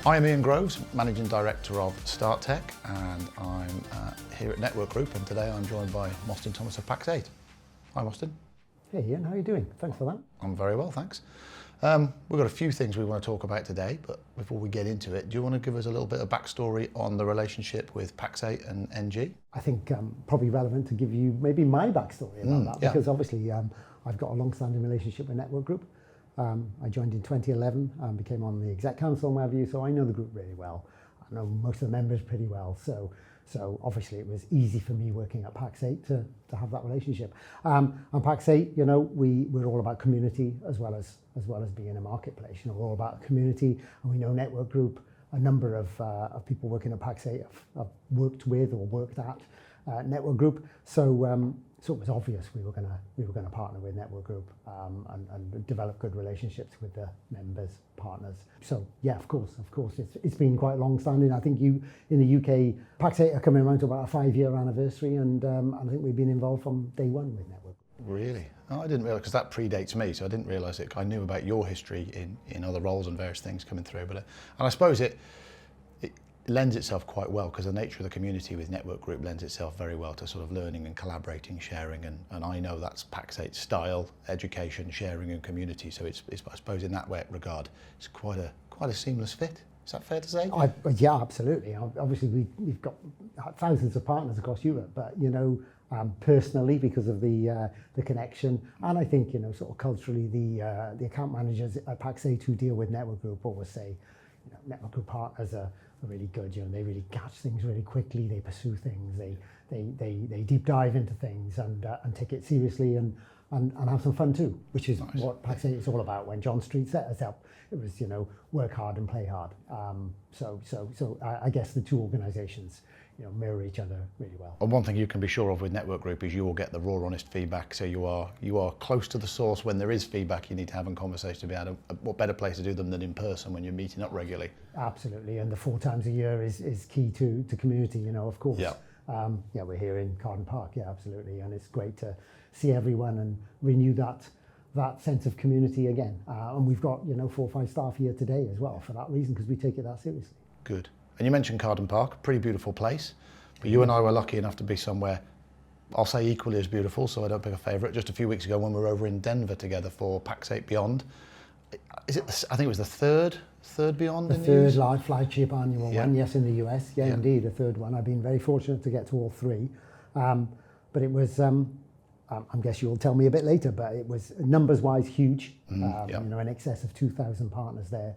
I'm Ian Groves, Managing Director of StartTech, and I'm here at Network Group, and today I'm joined by Mostyn Thomas of Pax8. Hi Mostyn. Hey Ian, how are you doing? Thanks for that. I'm very well, thanks. We've got a few things we want to talk about today, but before we get into it, do you want to give us a little bit of backstory on the relationship with Pax8 and NGage? I think probably relevant to give you maybe my backstory about that, because obviously I've got a long-standing relationship with Network Group. I joined in 2011 and became on the exec council and what have you, so I know the group really well. I know most of the members pretty well, so obviously it was easy for me working at Pax8 to have that relationship. And Pax8, you know, we're all about community as well as being a marketplace. You know, we're all about community, and we know Network Group. A number of people working at Pax8 have worked with or worked at Network Group. So it was obvious we were gonna partner with Network Group and develop good relationships with the members, partners. So yeah, of course, it's been quite long-standing. I think in the UK, Pax8 are coming around to about a 5-year anniversary, and I think we've been involved from day one with Network. Really? Oh, I didn't realise, because that predates me, so I didn't realise it. I knew about your history in other roles and various things coming through, and I suppose it lends itself quite well, because the nature of the community with Network Group lends itself very well to sort of learning and collaborating, sharing, and I know that's Pax8 style, education, sharing and community, so it's I suppose in that regard, it's quite a seamless fit. Is that fair to say? Yeah, absolutely. Obviously we've got thousands of partners across Europe, but you know, personally, because of the connection, and I think, you know, sort of culturally, the account managers at Pax8 who deal with Network Group always say, you know, Network Group partners are really good. You know, they really catch things really quickly. They pursue things. They deep dive into things and take it seriously and have some fun too, which is nice. What Pax8 is all about. When John Street set us up, it was, you know, work hard and play hard. So I guess the two organisations, you know, mirror each other really well. And one thing you can be sure of with Network Group is you will get the raw, honest feedback. So you are close to the source when there is feedback you need to have in conversation to be able to, what better place to do them than in person when you're meeting up regularly. Absolutely, and the 4 times a year is key to community, you know, of course. Yeah. Yeah, we're here in Carden Park, yeah, absolutely, and it's great to see everyone and renew that sense of community again. And we've got, you know, 4 or 5 staff here today as well for that reason, because we take it that seriously. Good. And you mentioned Carden Park, pretty beautiful place, but you and I were lucky enough to be somewhere, I'll say equally as beautiful, so I don't pick a favourite, just a few weeks ago when we were over in Denver together for Pax8 Beyond. Is it? I think it was the third Beyond in the US? The third large flagship annual one, yes, in the US. Yeah, indeed, the third one. I've been very fortunate to get to all 3. But it was, I guess you'll tell me a bit later, but it was numbers-wise huge. You know, in excess of 2,000 partners there.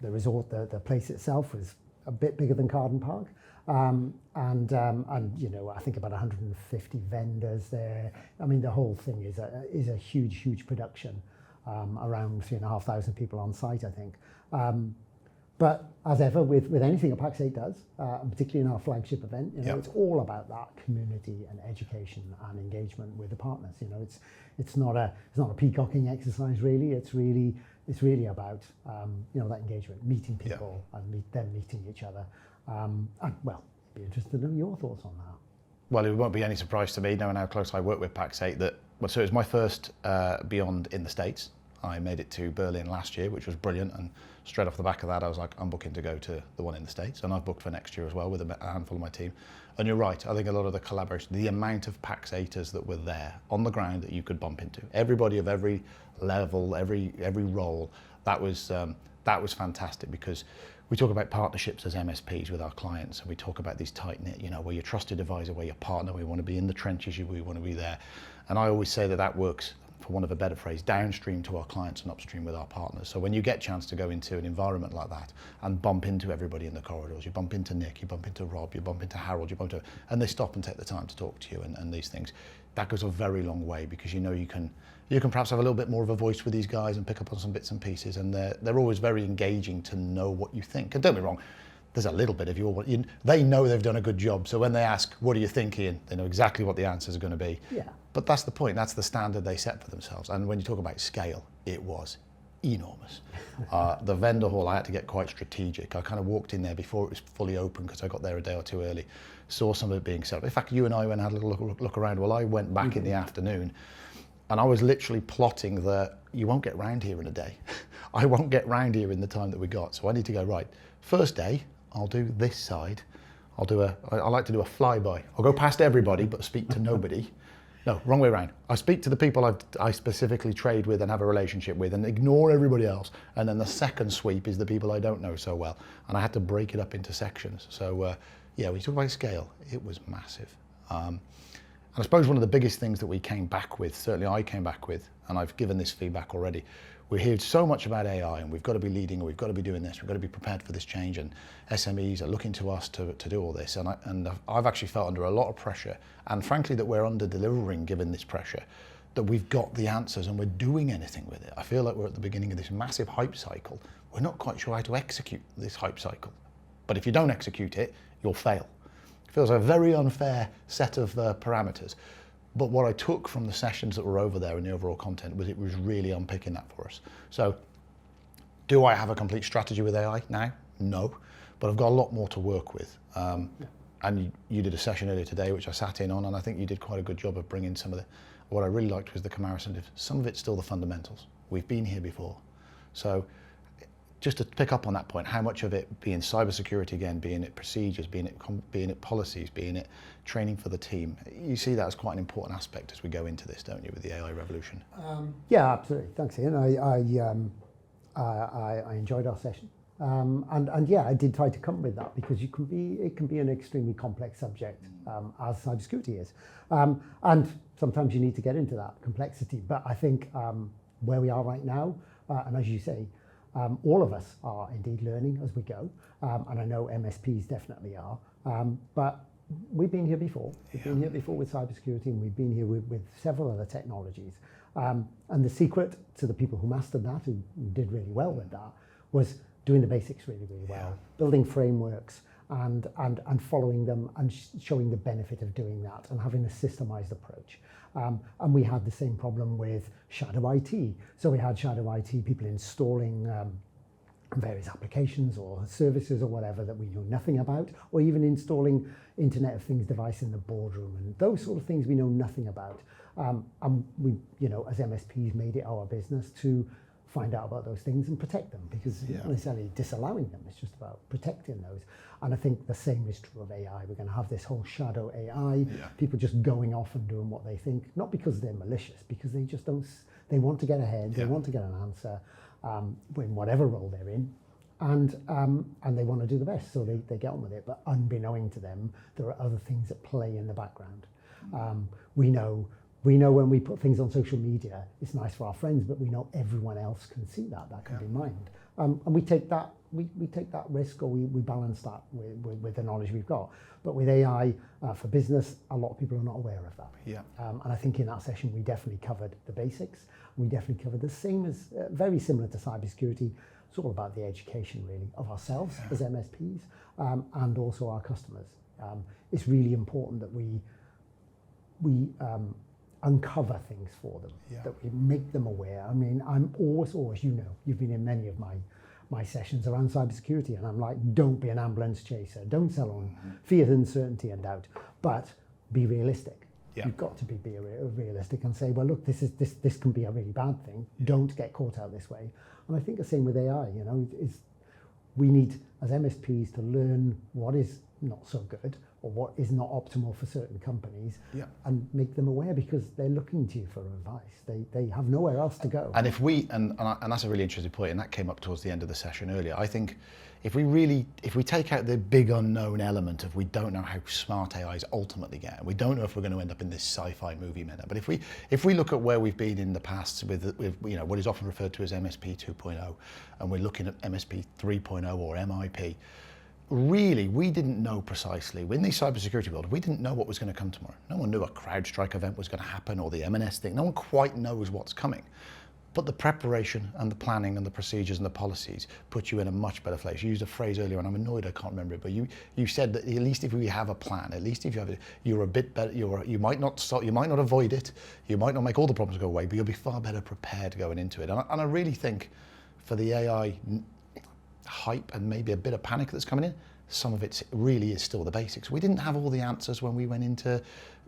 The resort, the place itself was a bit bigger than Carden Park. And you know, I think about 150 vendors there. I mean, the whole thing is a huge production. Around 3,500 people on site, I think. But as ever, with anything that Pax8 does, and particularly in our flagship event, you know, it's all about that community and education and engagement with the partners. You know, it's not a peacocking exercise really. It's really about you know, that engagement, meeting people and them meeting each other. And well, I'd be interested to know your thoughts on that. Well, it won't be any surprise to me, knowing how close I work with Pax8, that, well, so it was my first Beyond in the States. I made it to Berlin last year, which was brilliant, and straight off the back of that, I was like, I'm booking to go to the one in the States, and I've booked for next year as well with a handful of my team. And you're right, I think a lot of the collaboration, the amount of Pax8ers that were there on the ground that you could bump into, everybody of every level, every role, that was fantastic, because we talk about partnerships as MSPs with our clients, and we talk about these tight-knit, you know, where you're trusted advisor, where you're partner, we want to be in the trenches, we want to be there. And I always say that works, for want of a better phrase, downstream to our clients and upstream with our partners. So when you get a chance to go into an environment like that and bump into everybody in the corridors, you bump into Nick, you bump into Rob, you bump into Harold, and they stop and take the time to talk to you and these things, that goes a very long way, because you know you can perhaps have a little bit more of a voice with these guys and pick up on some bits and pieces, and they're always very engaging to know what you think. And don't be wrong, there's a little bit of they know they've done a good job, so when they ask, what are you thinking, they know exactly what the answers are going to be. Yeah. But that's the point, that's the standard they set for themselves. And when you talk about scale, it was enormous. The vendor hall, I had to get quite strategic. I kind of walked in there before it was fully open, because I got there a day or two early, saw some of it being set up. In fact, you and I went and had a little look around. Well, I went back in the afternoon, and I was literally plotting that you won't get round here in a day. I won't get round here in the time that we got. So I need to go, right, first day, I'll do this side. I like to do a flyby. I'll go past everybody, but speak to nobody. No, wrong way around. I speak to the people I specifically trade with and have a relationship with and ignore everybody else. And then the second sweep is the people I don't know so well. And I had to break it up into sections. So yeah, when you talk about scale, it was massive. And I suppose one of the biggest things that we came back with, certainly I came back with, and I've given this feedback already, we hear so much about AI and we've got to be leading, or we've got to be doing this, we've got to be prepared for this change, and SMEs are looking to us to do all this. And I've actually felt under a lot of pressure, and frankly that we're under delivering given this pressure, that we've got the answers and we're doing anything with it. I feel like we're at the beginning of this massive hype cycle. We're not quite sure how to execute this hype cycle. But if you don't execute it, you'll fail. It feels like a very unfair set of parameters. But what I took from the sessions that were over there and the overall content was it was really unpicking that for us. So do I have a complete strategy with AI now? No, but I've got a lot more to work with. And you did a session earlier today, which I sat in on, and I think you did quite a good job of bringing some of the, what I really liked was the comparison of some of it's still the fundamentals. We've been here before. So just to pick up on that point, how much of it being cybersecurity again, being it procedures, being it policies, being it training for the team, you see that as quite an important aspect as we go into this, don't you, with the AI revolution? Yeah, absolutely. Thanks, Ian. I enjoyed our session. And yeah, I did try to come with that because it can be an extremely complex subject, as cybersecurity is. And sometimes you need to get into that complexity. But I think where we are right now, and as you say, all of us are indeed learning as we go, and I know MSPs definitely are, but we've been here before. We've been here before with cybersecurity, and we've been here with several other technologies. And the secret to the people who mastered that, who did really well with that, was doing the basics really, really well, building frameworks and following them and showing the benefit of doing that and having a systemized approach. And we had the same problem with shadow IT. So we had shadow IT people installing various applications or services or whatever that we know nothing about, or even installing Internet of Things device in the boardroom, and those sort of things we know nothing about. And we, as MSPs, made it our business to find out about those things and protect them, because it's not necessarily disallowing them, it's just about protecting those. And I think the same is true of AI. We're going to have this whole shadow AI, people just going off and doing what they think, not because they're malicious, because they just don't, they want to get ahead, they want to get an answer in whatever role they're in, and they want to do the best, so they get on with it. But unbeknown to them, there are other things at play in the background. We know when we put things on social media, it's nice for our friends, but we know everyone else can see that. That can be mined. And we take that risk, or we balance that with the knowledge we've got. But with AI for business, a lot of people are not aware of that. And I think in that session, we definitely covered the basics. We definitely covered the same as, very similar to cybersecurity. It's all about the education, really, of ourselves as MSPs and also our customers. It's really important that we uncover things for them, that we make them aware. I mean, I'm always, you've been in many of my sessions around cybersecurity, and I'm like, don't be an ambulance chaser, don't sell on fear, uncertainty and doubt, but be realistic. You've got to be realistic and say, well, look, this can be a really bad thing. Don't get caught out this way. And I think the same with AI, we need, as MSPs, to learn what is not so good or what is not optimal for certain companies and make them aware, because they're looking to you for advice. They have nowhere else to go. And if we, and that's a really interesting point, and that came up towards the end of the session earlier, I think if we take out the big unknown element of we don't know how smart AI is ultimately get, we don't know if we're going to end up in this sci-fi movie meta, but if we look at where we've been in the past with what is often referred to as MSP 2.0, and we're looking at MSP 3.0 or MIP, really, we didn't know precisely. In the cybersecurity world, we didn't know what was going to come tomorrow. No one knew a CrowdStrike event was going to happen, or the M&S thing. No one quite knows what's coming. But the preparation and the planning and the procedures and the policies put you in a much better place. You used a phrase earlier, and I'm annoyed I can't remember it, but you said that at least if we have a plan, at least if you have it, you're a bit better. You might not avoid it, you might not make all the problems go away, but you'll be far better prepared going into it. And I really think for the AI hype and maybe a bit of panic that's coming in, some of it really is still the basics. We didn't have all the answers when we went into,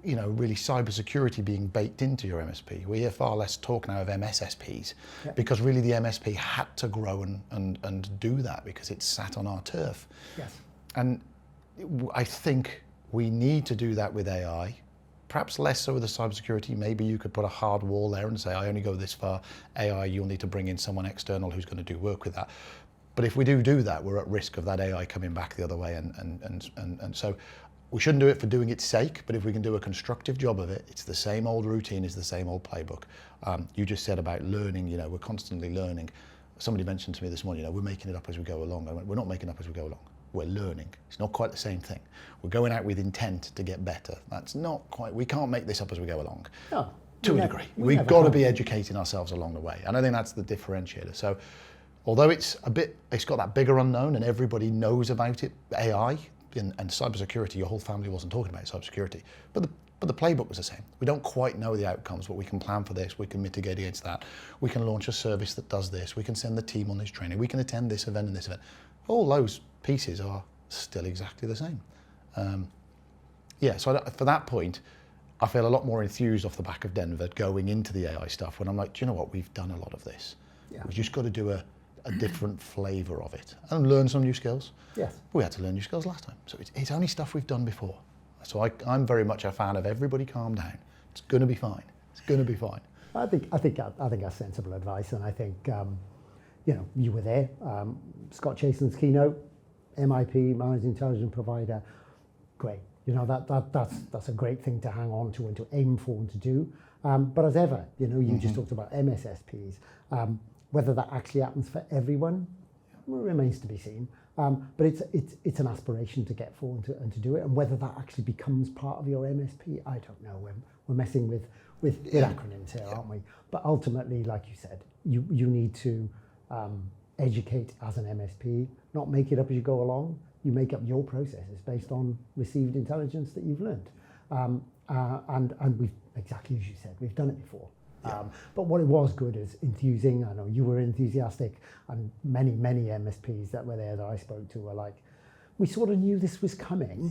really cybersecurity being baked into your MSP. We hear far less talk now of MSSPs because really the MSP had to grow and do that because it sat on our turf. Yes. And I think we need to do that with AI. Perhaps less so with the cybersecurity. Maybe you could put a hard wall there and say, I only go this far. AI, you'll need to bring in someone external who's going to do work with that. But if we do that, we're at risk of that AI coming back the other way. And so we shouldn't do it for doing its sake, but if we can do a constructive job of it, it's the same old routine, it's the same old playbook. You just said about learning, we're constantly learning. Somebody mentioned to me this morning, we're making it up as we go along. I went, we're not making it up as we go along. We're learning. It's not quite the same thing. We're going out with intent to get better. That's not quite, we can't make this up as we go along. No, to a degree. We've got to be educating ourselves along the way. And I think that's the differentiator. So although it's got that bigger unknown and everybody knows about it, AI and cybersecurity, your whole family wasn't talking about cybersecurity, but the playbook was the same. We don't quite know the outcomes, but we can plan for this, we can mitigate against that, we can launch a service that does this, we can send the team on this training, we can attend this event and this event. All those pieces are still exactly the same. So for that point, I feel a lot more enthused off the back of Denver going into the AI stuff when I'm like, do you know what, we've done a lot of this. Yeah. We've just got to do a different flavour of it and learn some new skills. Yes. We had to learn new skills last time. So it's only stuff we've done before. So I'm very much a fan of everybody calm down. It's going to be fine. It's going to be fine. I think that's sensible advice, and I think you were there. Scott Chasen's keynote, MIP, Managed Intelligence Provider, great. That's a great thing to hang on to and to aim for and to do. But as ever, you just talked about MSSPs. Whether that actually happens for everyone remains to be seen. But it's an aspiration to get for and to do it. And whether that actually becomes part of your MSP, I don't know. We're messing with acronyms here, aren't we? But ultimately, like you said, you need to educate as an MSP, not make it up as you go along. You make up your processes based on received intelligence that you've learned. And we've, exactly as you said, we've done it before. But what it was good is enthusing. I know you were enthusiastic, and many MSPs that were there that I spoke to were like, we sort of knew this was coming,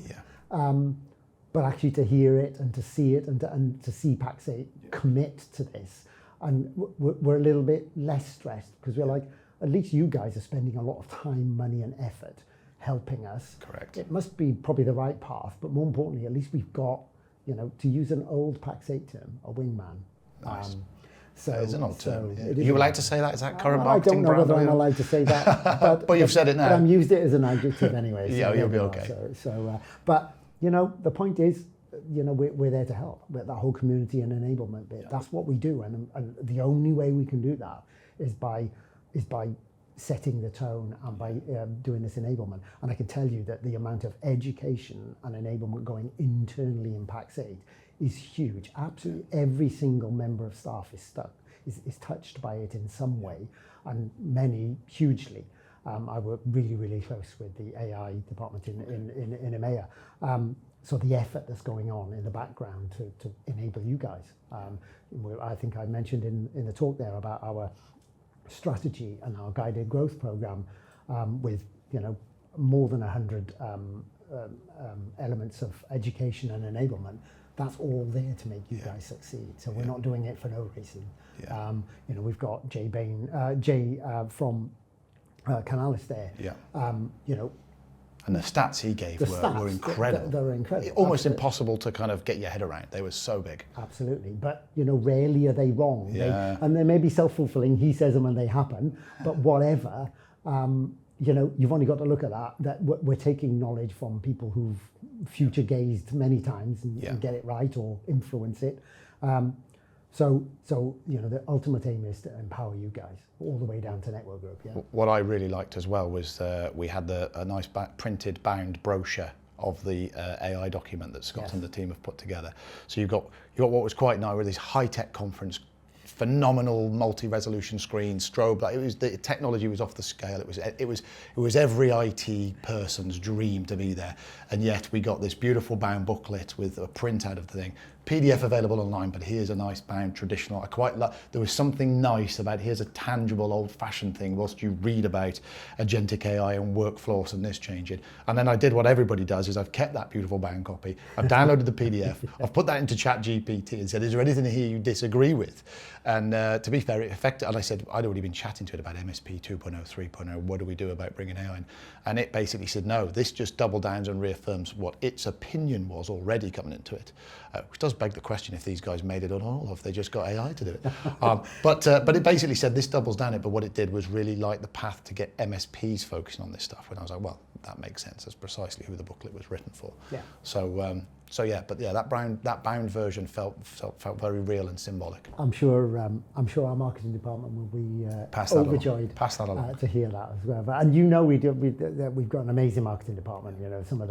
but actually to hear it and to see it and to see Pax8 commit to this, and we're a little bit less stressed because we're like, at least you guys are spending a lot of time, money and effort helping us. Correct. It must be probably the right path, but more importantly, at least we've got, to use an old Pax8 term, a wingman. Nice. So it's an old term. Are you allowed to say that? Is that current marketing brand? I don't know whether I'm allowed to say that. But you've said it now. But I'm used it as an adjective anyway. So you'll be okay. But the point is, we're there to help. With that whole community and enablement bit. That's what we do, and the only way we can do that is by setting the tone and by doing this enablement. And I can tell you that the amount of education and enablement going internally in Pax8 is huge. Absolutely every single member of staff is touched by it in some way, and many hugely. I work really, really close with the AI department in EMEA. So the effort that's going on in the background to enable you guys. I think I mentioned in the talk there about our strategy and our guided growth program with more than 100 elements of education and enablement. That's all there to make you guys succeed. So we're not doing it for no reason. We've got Jay from Canalis there. And the stats he gave were incredible. They were incredible. Almost impossible to kind of get your head around. They were so big. Absolutely. But, rarely are they wrong. And they may be self-fulfilling. He says them and they happen. But whatever, you've only got to look at that we're taking knowledge from people who've future gazed many times and get it right or influence it. So the ultimate aim is to empower you guys all the way down to network group. What I really liked as well was we had a nice printed bound brochure of the AI document that Scott and the team have put together. So you got what was quite nice with this high-tech conference, phenomenal multi-resolution screen, strobe. The technology was off the scale. It was every IT person's dream to be there, and yet we got this beautiful bound booklet with a printout of the thing. PDF available online, but here's a nice bound traditional. I quite like, there was something nice about here's a tangible old-fashioned thing whilst you read about agentic AI and workflows and this changing. And then I did what everybody does, is I've kept that beautiful bound copy, I've downloaded the PDF, I've put that into ChatGPT and said, is there anything here you disagree with? And to be fair, it affected, and I said, I'd already been chatting to it about MSP 2.0, 3.0, what do we do about bringing AI in? And it basically said, no, this just double downs and reaffirms what its opinion was already coming into it. Which does beg the question if these guys made it at all, or if they just got AI to do it. But it basically said this doubles down it, but what it did was really light the path to get MSPs focusing on this stuff. And I was like, well, that makes sense. That's precisely who the booklet was written for. Yeah. So yeah, but yeah, that bound version felt very real and symbolic. I'm sure our marketing department will be overjoyed to hear that as well. And we've got an amazing marketing department. You know, some of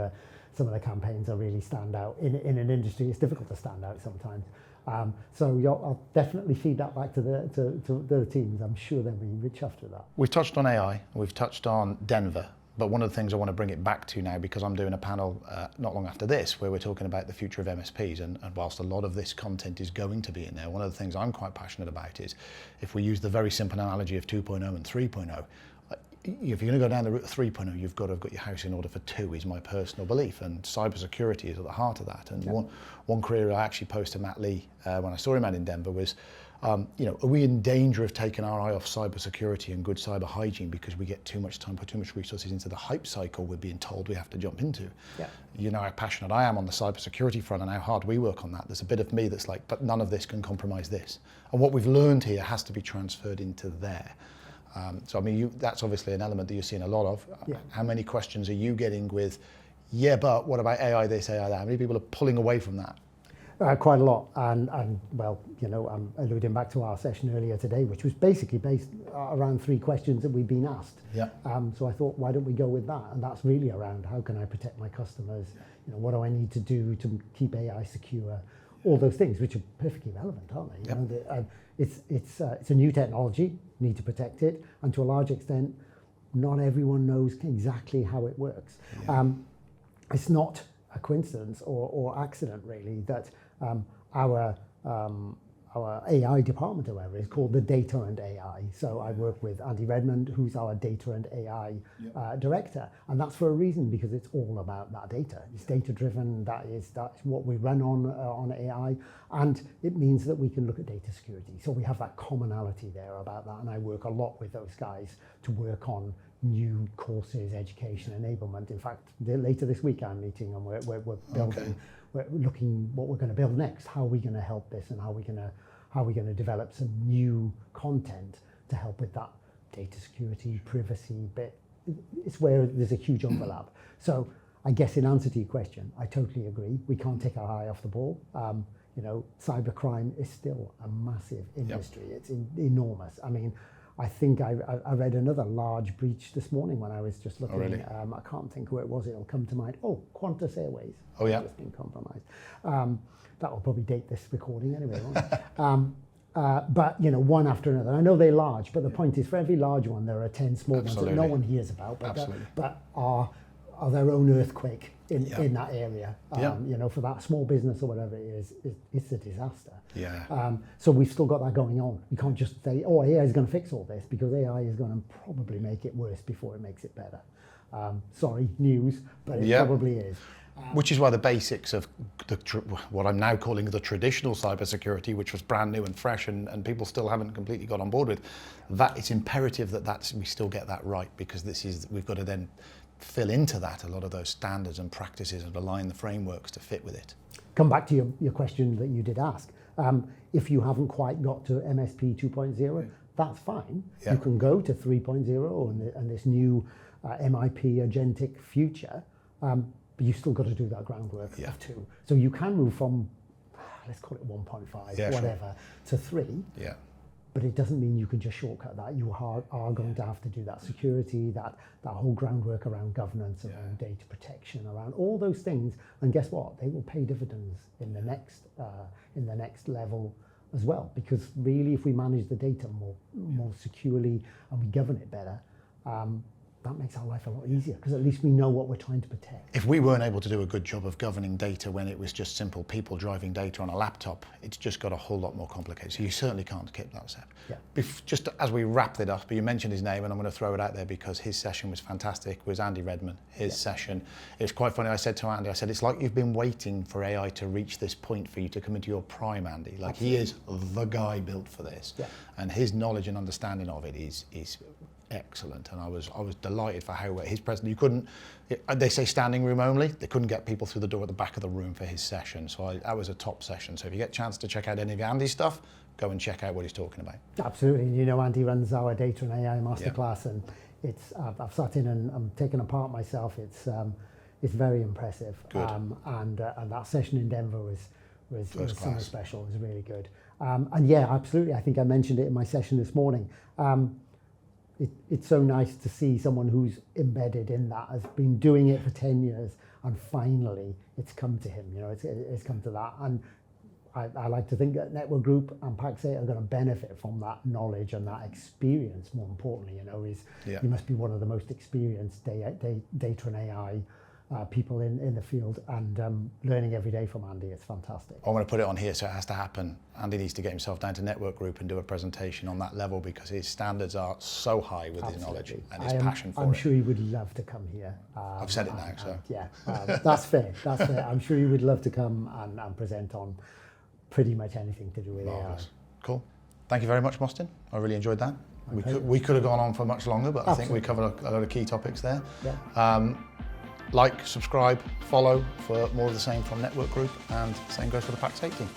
the campaigns are really stand out in an industry. It's difficult to stand out sometimes. So I'll definitely feed that back to the teams. I'm sure they'll be chuffed with that. We've touched on AI. We've touched on Denver. But one of the things I want to bring it back to now, because I'm doing a panel not long after this, where we're talking about the future of MSPs, and whilst a lot of this content is going to be in there, one of the things I'm quite passionate about is, if we use the very simple analogy of 2.0 and 3.0, if you're going to go down the route of 3.0, you've got to have got your house in order for 2, is my personal belief, and cybersecurity is at the heart of that. And one query I actually posed to Matt Lee when I saw him out in Denver was, are we in danger of taking our eye off cybersecurity and good cyber hygiene because we get too much time, put too much resources into the hype cycle we're being told we have to jump into? Yeah. You know how passionate I am on the cybersecurity front and how hard we work on that. There's a bit of me that's like, but none of this can compromise this. And what we've learned here has to be transferred into there. So I mean, that's obviously an element that you're seeing a lot of. Yeah. How many questions are you getting with, yeah, but what about AI this, AI that? How many people are pulling away from that? Quite a lot, and well, I'm alluding back to our session earlier today, which was basically based around 3 questions that we've been asked. Yeah. So I thought, why don't we go with that? And that's really around, how can I protect my customers? What do I need to do to keep AI secure? All those things, which are perfectly relevant, aren't they? Yep. It's a new technology, need to protect it, and to a large extent, not everyone knows exactly how it works. Yeah. It's not a coincidence or accident, really, that our AI department, however, is called the Data and AI. So I work with Andy Redmond, who's our Data and AI director, and that's for a reason, because it's all about that data. It's data-driven. That's what we run on AI, and it means that we can look at data security. So we have that commonality there about that, and I work a lot with those guys to work on new courses, education, enablement. In fact, later this week I'm meeting, and we're building. Okay. We're looking what we're going to build next. How are we going to help this, and how are we going to develop some new content to help with that data security, privacy bit. It's where there's a huge overlap. So I guess in answer to your question, I totally agree. We can't take our eye off the ball. Cybercrime is still a massive industry. Yep. It's enormous. I mean, I think I read another large breach this morning when I was just looking. Oh, really? I can't think who it was. It'll come to mind. Oh, Qantas Airways. Oh, yeah. Just been compromised. That will probably date this recording anyway, won't it? But, one after another. I know they're large, but the point is, for every large one, there are 10 small ones that no one hears about, but are their own earthquake in that area. For that small business or whatever it is, it's a disaster. Yeah. So we've still got that going on. You can't just say, oh, AI is going to fix all this, because AI is going to probably make it worse before it makes it better. Sorry, news, but it probably is. Which is why the basics of what I'm now calling the traditional cybersecurity, which was brand new and fresh, and people still haven't completely got on board with, that it's imperative that we still get that right, because we've got to then fill into that a lot of those standards and practices and align the frameworks to fit with it. Come back to your question that you did ask. If you haven't quite got to MSP 2.0, that's fine. Yeah. You can go to 3.0 and this new MIP agentic future, but you've still got to do that groundwork of 2. So you can move from, let's call it 1.5, whatever, to 3. Yeah. But it doesn't mean you can just shortcut that. You are going to have to do that security, that whole groundwork around governance, around data protection, around all those things. And guess what? They will pay dividends in the next level as well. Because really, if we manage the data more securely and we govern it better, that makes our life a lot easier because at least we know what we're trying to protect. If we weren't able to do a good job of governing data when it was just simple people driving data on a laptop, it's just got a whole lot more complicated. So you certainly can't keep that step. Yeah. Just as we wrapped it up, you mentioned his name, and I'm going to throw it out there because his session was fantastic, was Andy Redman, his session. It was quite funny. I said to Andy, I said, it's like you've been waiting for AI to reach this point for you to come into your prime, Andy. Like Absolutely. He is the guy built for this. Yeah. And his knowledge and understanding of it is excellent, and I was delighted for how his present. You couldn't. They say standing room only. They couldn't get people through the door at the back of the room for his session. So that was a top session. So if you get a chance to check out any of Andy's stuff, go and check out what he's talking about. Absolutely. You know, Andy runs our data and AI masterclass, and it's I've sat in and I'm taking apart myself. It's very impressive. Good. And that session in Denver was something special. It was really good. And yeah, absolutely. I think I mentioned it in my session this morning. It's so nice to see someone who's embedded in that, has been doing it for 10 years, and finally it's come to him. You know, it's come to that. And I like to think that Network Group and Pax8 are going to benefit from that knowledge and that experience. More importantly, you know, you must be one of the most experienced data and AI people in the field, and learning every day from Andy. It's fantastic. I want to put it on here, so it has to happen. Andy needs to get himself down to Network Group and do a presentation on that level, because his standards are so high with his knowledge and his passion for it. I'm sure he would love to come here. I've said it now, so. Yeah, that's fair. That's fair. I'm sure he would love to come and present on pretty much anything to do with AI. Cool. Thank you very much, Mostyn. I really enjoyed that. We could have gone on for much longer, but Absolutely. I think we covered a lot of key topics there. Yeah. Like, subscribe, follow for more of the same from Network Group, and same goes for the Pax8 team.